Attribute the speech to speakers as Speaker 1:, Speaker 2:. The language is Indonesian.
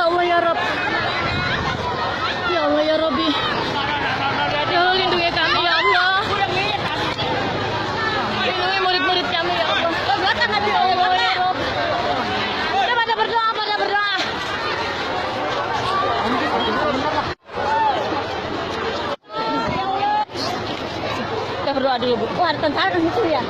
Speaker 1: Allah ya Rob. Ya Allah ya Robbi. Ya Allah lindungi kami ya Allah. Lindungi murid-murid kami ya Allah. Ya Allah ya Rob. Pada berdoa, pada berdoa. Kita berdoa dulu Bu. Wah ada tentara itu ya.